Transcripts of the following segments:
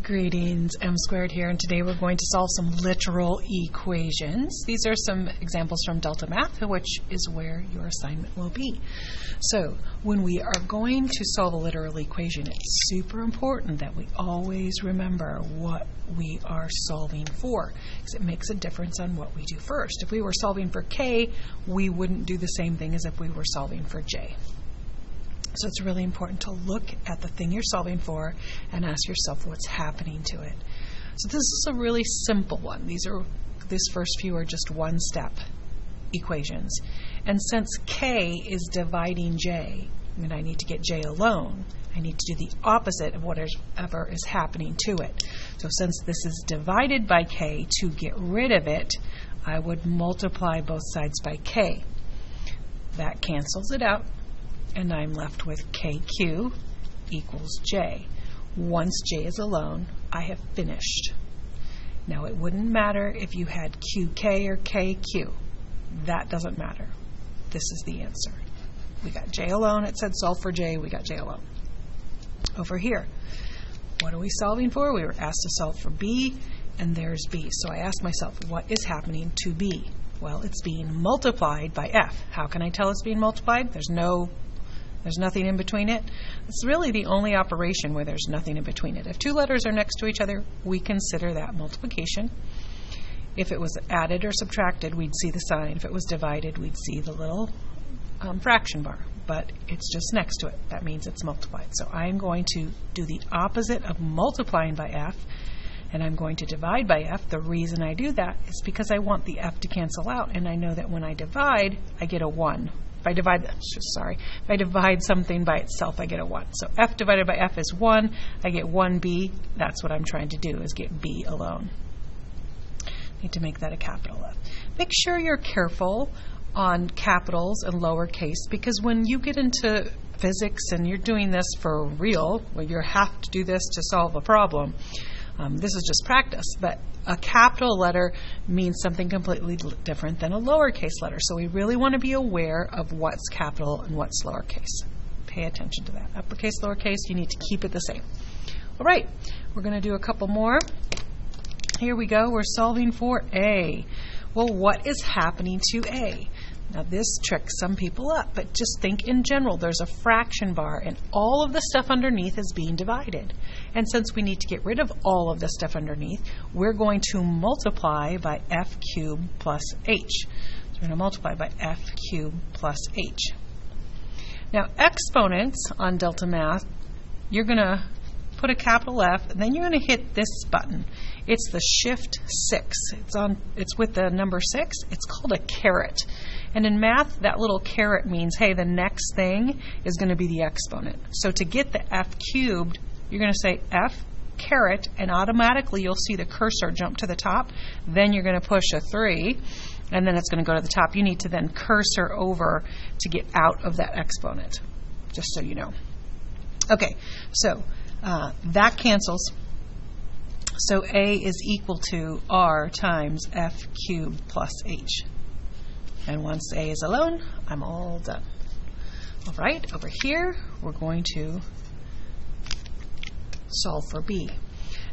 Greetings, M squared here, and today we're going to solve some literal equations. These are some examples from Delta Math, which is where your assignment will be. So, when we are going to solve a literal equation, it's super important that we always remember what we are solving for, because it makes a difference on what we do first. If we were solving for K, we wouldn't do the same thing as if we were solving for J. So it's really important to look at the thing you're solving for and ask yourself what's happening to it. So this is a really simple one. These first few are just one-step equations. And since K is dividing J, and I need to get J alone, I need to do the opposite of whatever is happening to it. So since this is divided by K, to get rid of it, I would multiply both sides by K. That cancels it out, and I'm left with KQ equals J. Once J is alone, I have finished. Now it wouldn't matter if you had QK or KQ. That doesn't matter. This is the answer. We got J alone. It said solve for J. We got J alone. Over here, what are we solving for? We were asked to solve for B, and there's B. So I asked myself, what is happening to B? Well, it's being multiplied by F. How can I tell it's being multiplied? There's nothing in between it. It's really the only operation where there's nothing in between it. If two letters are next to each other, we consider that multiplication. If it was added or subtracted, we'd see the sign. If it was divided, we'd see the little fraction bar. But it's just next to it. That means it's multiplied. So I'm going to do the opposite of multiplying by F, and I'm going to divide by F. The reason I do that is because I want the F to cancel out, and I know that when I divide, I get a 1. If I divide something by itself, I get a 1. So F divided by F is 1. I get 1B. That's what I'm trying to do, is get B alone. Need to make that a capital F. Make sure you're careful on capitals and lowercase, because when you get into physics and you're doing this for real, where you have to do this to solve a problem, this is just practice, but a capital letter means something completely different than a lowercase letter. So we really want to be aware of what's capital and what's lowercase. Pay attention to that. Uppercase, lowercase, you need to keep it the same. All right, we're going to do a couple more. Here we go. We're solving for A. Well, what is happening to A? Now this tricks some people up, but just think in general. There's a fraction bar, and all of the stuff underneath is being divided. And since we need to get rid of all of the stuff underneath, we're going to multiply by F cubed plus H. So we're going to multiply by F cubed plus H. Now exponents on Delta Math, you're going to put a capital F, and then you're going to hit this button. It's the Shift 6. It's with the number 6. It's called a caret. And in math, that little caret means, hey, the next thing is going to be the exponent. So to get the F cubed, you're going to say F caret, and automatically you'll see the cursor jump to the top. Then you're going to push a 3, and then it's going to go to the top. You need to then cursor over to get out of that exponent, just so you know. Okay, so that cancels. So A is equal to R times F cubed plus H. And once A is alone, I'm all done. All right, over here, we're going to solve for B.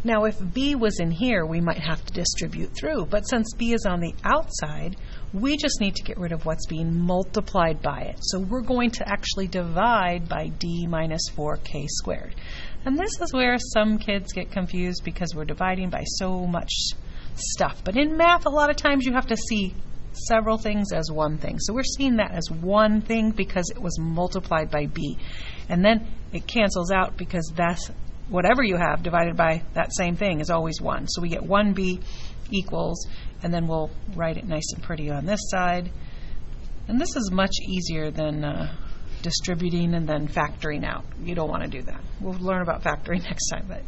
Now, if B was in here, we might have to distribute through. But since B is on the outside, we just need to get rid of what's being multiplied by it. So we're going to actually divide by D minus 4K squared. And this is where some kids get confused, because we're dividing by so much stuff. But in math, a lot of times you have to see several things as one thing. So we're seeing that as one thing because it was multiplied by B. And then it cancels out because that's whatever you have divided by that same thing is always 1. So we get 1B equals, and then we'll write it nice and pretty on this side. And this is much easier than distributing and then factoring out. You don't want to do that. We'll learn about factoring next time, but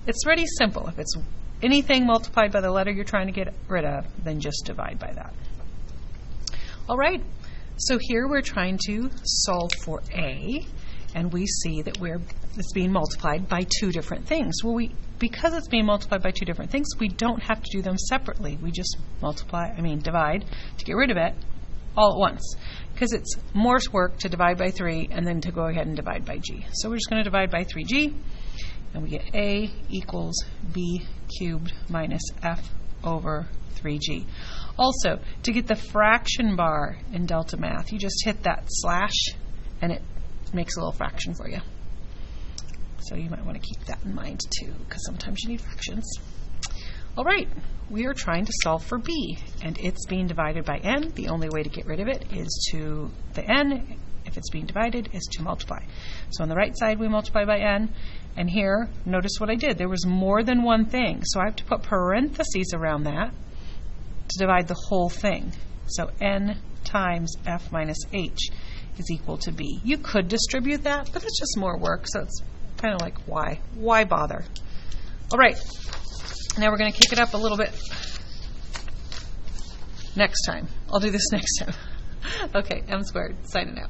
it's pretty simple. If it's anything multiplied by the letter you're trying to get rid of, then just divide by that. All right, so here we're trying to solve for A, and we see that it's being multiplied by two different things. Well, because it's being multiplied by two different things, we don't have to do them separately. We just divide to get rid of it all at once, because it's more work to divide by 3 and then to go ahead and divide by G. So we're just going to divide by 3G. and we get a equals b cubed minus f over 3g. Also, to get the fraction bar in Delta Math, you just hit that slash and it makes a little fraction for you. So you might want to keep that in mind too, because sometimes you need fractions. All right, we are trying to solve for b, and it's being divided by n. The only way to get rid of it is to the n, if it's being divided, is to multiply. So on the right side we multiply by n, and here, notice what I did. There was more than one thing, so I have to put parentheses around that to divide the whole thing. So n times f minus h is equal to b. You could distribute that, but it's just more work, so it's kind of like, why? Why bother? All right, now we're going to kick it up a little bit next time. I'll do this next time. Okay, M squared, signing out.